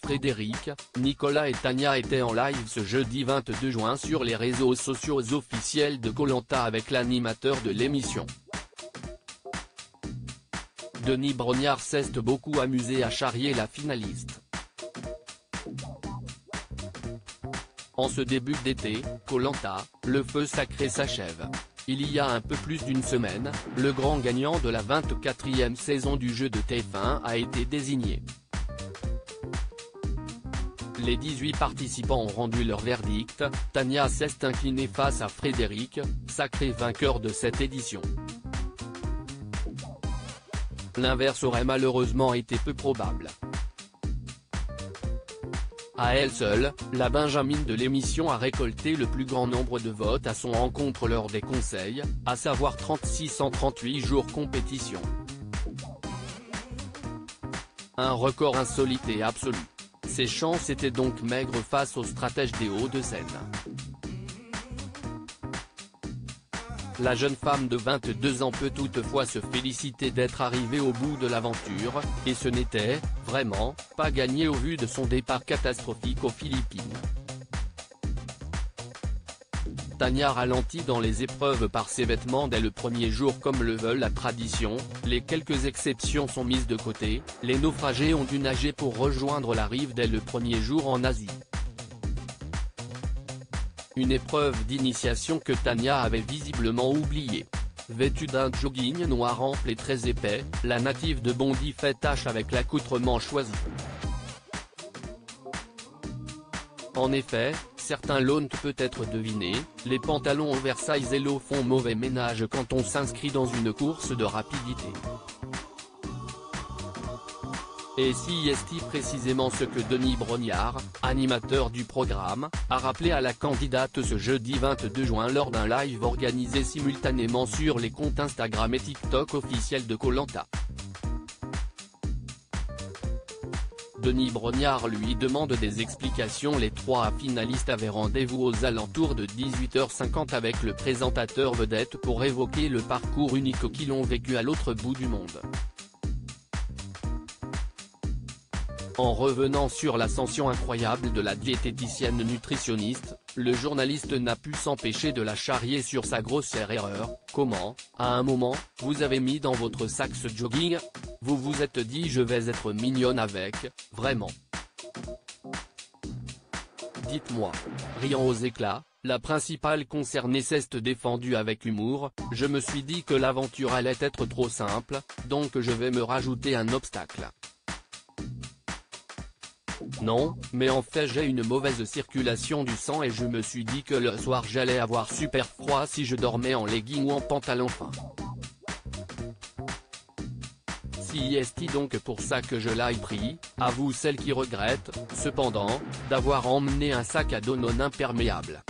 Frédéric, Nicolas et Tania étaient en live ce jeudi 22 juin sur les réseaux sociaux officiels de Koh-Lanta avec l'animateur de l'émission. Denis Brognard s'est beaucoup amusé à charrier la finaliste. En ce début d'été, Koh-Lanta, le feu sacré s'achève. Il y a un peu plus d'une semaine, le grand gagnant de la 24e saison du jeu de TF1 a été désigné. Les 18 participants ont rendu leur verdict, Tania s'est inclinée face à Frédéric, sacré vainqueur de cette édition. L'inverse aurait malheureusement été peu probable. À elle seule, la Benjamine de l'émission a récolté le plus grand nombre de votes à son encontre lors des conseils, à savoir 36 en 38 jours compétition. Un record insolite et absolu. Ses chances étaient donc maigres face aux stratèges des Hauts-de-Seine. La jeune femme de 22 ans peut toutefois se féliciter d'être arrivée au bout de l'aventure, et ce n'était, vraiment, pas gagné au vu de son départ catastrophique aux Philippines. Tania ralentit dans les épreuves par ses vêtements dès le premier jour comme le veut la tradition, les quelques exceptions sont mises de côté, les naufragés ont dû nager pour rejoindre la rive dès le premier jour en Asie. Une épreuve d'initiation que Tania avait visiblement oubliée. Vêtue d'un jogging noir ample et très épais, la native de Bondy fait tache avec l'accoutrement choisi. En effet, certains l'ont peut-être deviné, les pantalons oversize Hello font mauvais ménage quand on s'inscrit dans une course de rapidité. Et si est précisément ce que Denis Brognard, animateur du programme, a rappelé à la candidate ce jeudi 22 juin lors d'un live organisé simultanément sur les comptes Instagram et TikTok officiels de Koh-Lanta. Denis Brognard lui demande des explications. Les trois finalistes avaient rendez-vous aux alentours de 18h50 avec le présentateur vedette pour évoquer le parcours unique qu'ils ont vécu à l'autre bout du monde. En revenant sur l'ascension incroyable de la diététicienne nutritionniste, le journaliste n'a pu s'empêcher de la charrier sur sa grossière erreur. Comment, à un moment, vous avez mis dans votre sac ce jogging? Vous vous êtes dit je vais être mignonne avec, vraiment. Dites-moi. Riant aux éclats, la principale concernée s'est défendue avec humour, je me suis dit que l'aventure allait être trop simple, donc je vais me rajouter un obstacle. Non, mais en fait j'ai une mauvaise circulation du sang et je me suis dit que le soir j'allais avoir super froid si je dormais en legging ou en pantalon fin. Si est donc pour ça que je l'ai pris, à vous celle qui regrette, cependant, d'avoir emmené un sac à dos non imperméable.